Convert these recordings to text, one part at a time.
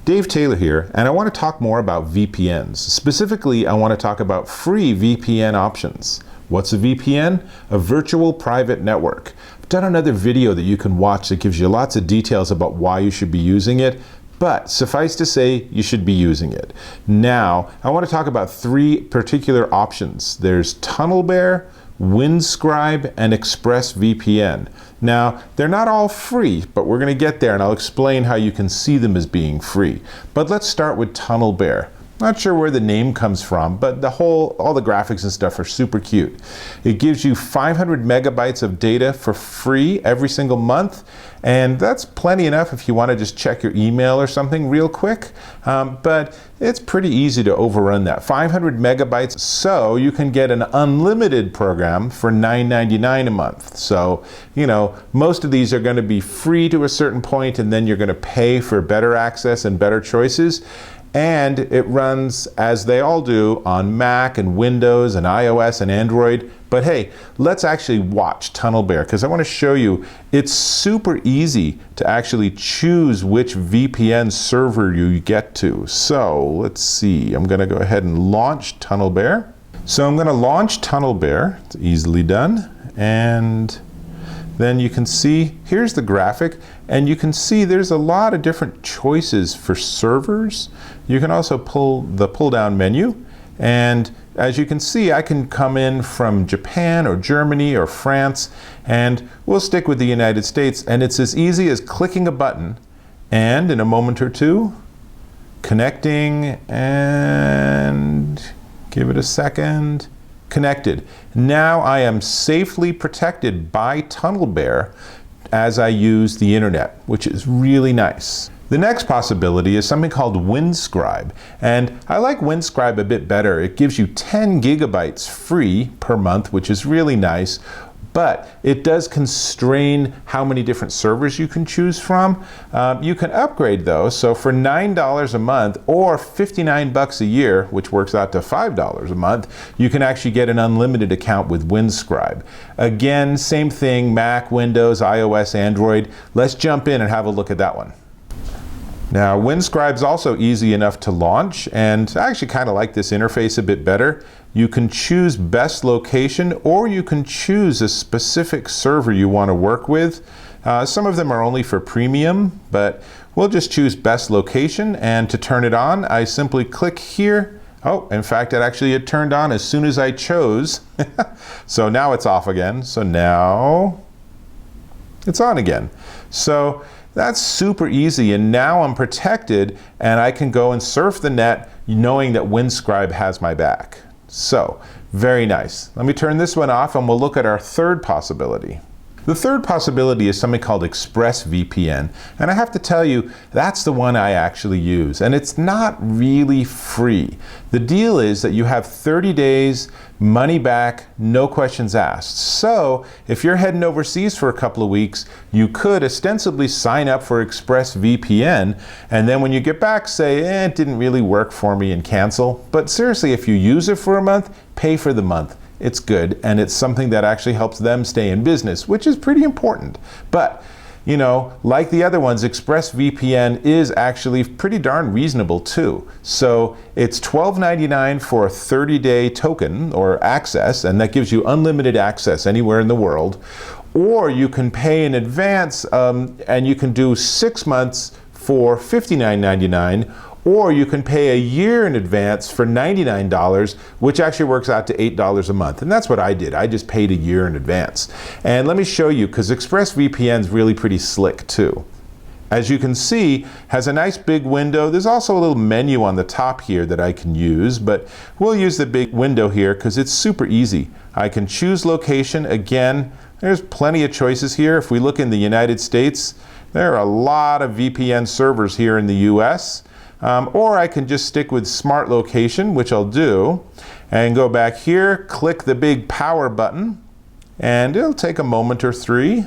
Dave Taylor here, and I want to talk more about VPNs. Specifically, I want to talk about free VPN options. What's a VPN? A virtual private network. I've done another video that you can watch that gives you lots of details about why you should be using it, but suffice to say, you should be using it. Now, I want to talk about three particular options. There's TunnelBear, Windscribe, and ExpressVPN. Now, they're not all free, but we're going to get there and I'll explain how you can see them as being free. But let's start with TunnelBear. Not sure where the name comes from, but all the graphics and stuff are super cute. It gives you 500 megabytes of data for free every single month, and that's plenty enough if you want to just check your email or something real quick. But it's pretty easy to overrun that. 500 megabytes, so you can get an unlimited program for $9.99 a month. So, you know, most of these are going to be free to a certain point, and then you're going to pay for better access and better choices. And it runs, as they all do, on Mac and Windows and iOS and Android. But hey, let's actually watch TunnelBear, because I want to show you it's super easy to actually choose which VPN server you get to. So let's see, I'm going to go ahead and launch TunnelBear. So I'm going to launch TunnelBear. It's easily done. And then you can see, here's the graphic, and you can see there's a lot of different choices for servers. You can also pull the pull-down menu, and as you can see, I can come in from Japan or Germany or France, and we'll stick with the United States, and it's as easy as clicking a button, and in a moment or two, connecting, and give it a second. Connected. Now I am safely protected by TunnelBear as I use the internet, which is really nice. The next possibility is something called Windscribe, and I like Windscribe a bit better. It gives you 10 gigabytes free per month, which is really nice, but it does constrain how many different servers you can choose from. You can upgrade though, so for $9 a month or $59 a year, which works out to $5 a month, you can actually get an unlimited account with Windscribe. Again, same thing, Mac, Windows, iOS, Android. Let's jump in and have a look at that one. Now, Windscribe's also easy enough to launch, and I actually kind of like this interface a bit better. You can choose best location, or you can choose a specific server you want to work with. Some of them are only for premium, but we'll just choose best location, and to turn it on, I simply click here. Oh, in fact, it turned on as soon as I chose. So now it's off again. So now it's on again. So that's super easy, and now I'm protected and I can go and surf the net knowing that Windscribe has my back. So, very nice. Let me turn this one off and we'll look at our third possibility. The third possibility is something called ExpressVPN, and I have to tell you, that's the one I actually use, and it's not really free. The deal is that you have 30 days, money back, no questions asked. So if you're heading overseas for a couple of weeks, you could ostensibly sign up for ExpressVPN, and then when you get back say, it didn't really work for me, and cancel. But seriously, if you use it for a month, pay for the month. It's good, and it's something that actually helps them stay in business, which is pretty important. But, you know, like the other ones, ExpressVPN is actually pretty darn reasonable too. So it's $12.99 for a 30-day token or access, and that gives you unlimited access anywhere in the world. Or you can pay in advance, and you can do 6 months for $59.99. Or you can pay a year in advance for $99, which actually works out to $8 a month. And that's what I did. I just paid a year in advance. And let me show you, because ExpressVPN is really pretty slick too. As you can see, has a nice big window. There's also a little menu on the top here that I can use, but we'll use the big window here because it's super easy. I can choose location. Again, there's plenty of choices here. If we look in the United States, there are a lot of VPN servers here in the US. Or I can just stick with smart location, which I'll do, and go back here, click the big power button, and it'll take a moment or three.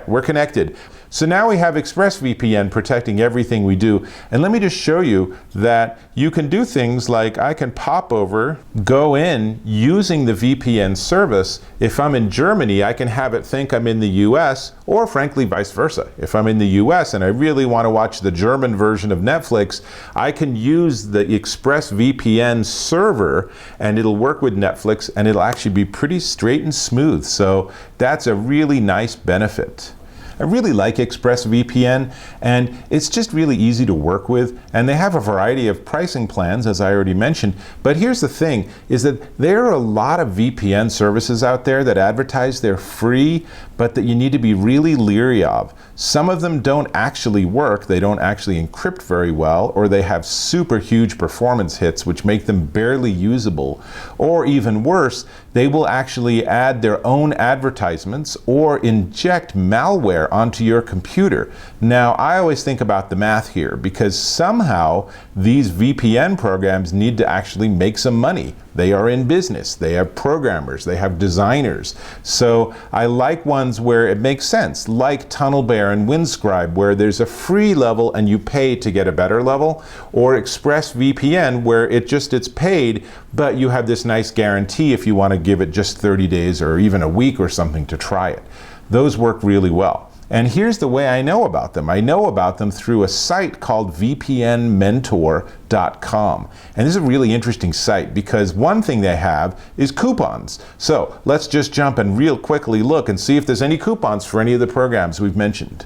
We're connected. So now we have ExpressVPN protecting everything we do. And let me just show you that you can do things like I can pop over, go in using the VPN service. If I'm in Germany, I can have it think I'm in the US, or frankly vice versa. If I'm in the US and I really want to watch the German version of Netflix, I can use the ExpressVPN server and it'll work with Netflix and it'll actually be pretty straight and smooth. So that's a really nice benefit. I really like ExpressVPN, and it's just really easy to work with, and they have a variety of pricing plans, as I already mentioned. But here's the thing, is that there are a lot of VPN services out there that advertise they're free, but that you need to be really leery of. Some of them don't actually work, they don't actually encrypt very well, or they have super huge performance hits which make them barely usable. Or even worse, they will actually add their own advertisements or inject malware onto your computer. Now, I always think about the math here, because somehow these VPN programs need to actually make some money. They are in business, they have programmers, they have designers. So I like ones where it makes sense, like TunnelBear and Windscribe, where there's a free level and you pay to get a better level, or ExpressVPN, where it's paid, but you have this nice guarantee if you want to give it just 30 days or even a week or something to try it. Those work really well. And here's the way I know about them. I know about them through a site called VPNmentor.com. And this is a really interesting site because one thing they have is coupons. So let's just jump and real quickly look and see if there's any coupons for any of the programs we've mentioned.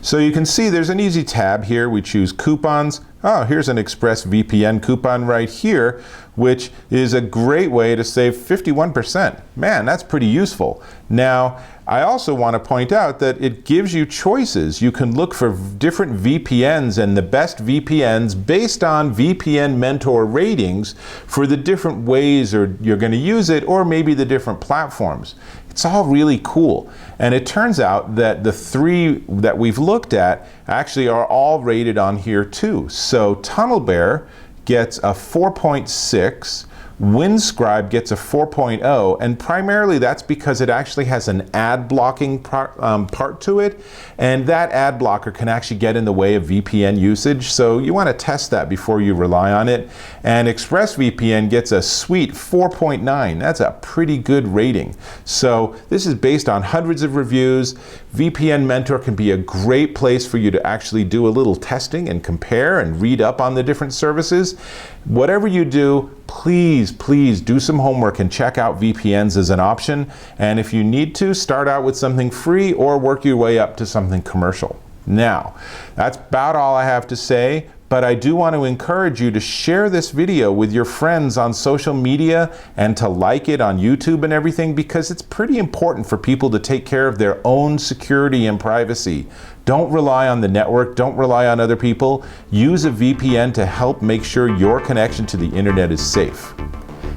So you can see there's an easy tab here. We choose coupons. Oh, here's an ExpressVPN coupon right here, which is a great way to save 51%. Man, that's pretty useful. Now, I also want to point out that it gives you choices. You can look for different VPNs and the best VPNs based on VPNmentor ratings for the different ways you're going to use it, or maybe the different platforms. It's all really cool. And it turns out that the three that we've looked at actually are all rated on here too. So TunnelBear gets a 4.6, Windscribe gets a 4.0, and primarily that's because it actually has an ad blocking part to it, and that ad blocker can actually get in the way of VPN usage, so you want to test that before you rely on it. And ExpressVPN gets a sweet 4.9. That's a pretty good rating. So this is based on hundreds of reviews. VPNmentor can be a great place for you to actually do a little testing and compare and read up on the different services. Whatever you do, please do some homework and check out VPNs as an option. And if you need to, start out with something free or work your way up to something commercial. Now, that's about all I have to say. But I do want to encourage you to share this video with your friends on social media and to like it on YouTube and everything, because it's pretty important for people to take care of their own security and privacy. Don't rely on the network, don't rely on other people. Use a VPN to help make sure your connection to the internet is safe.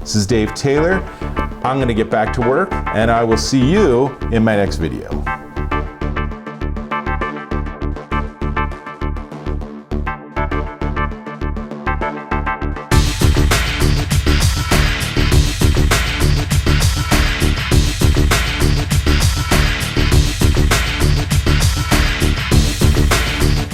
This is Dave Taylor. I'm going to get back to work, and I will see you in my next video.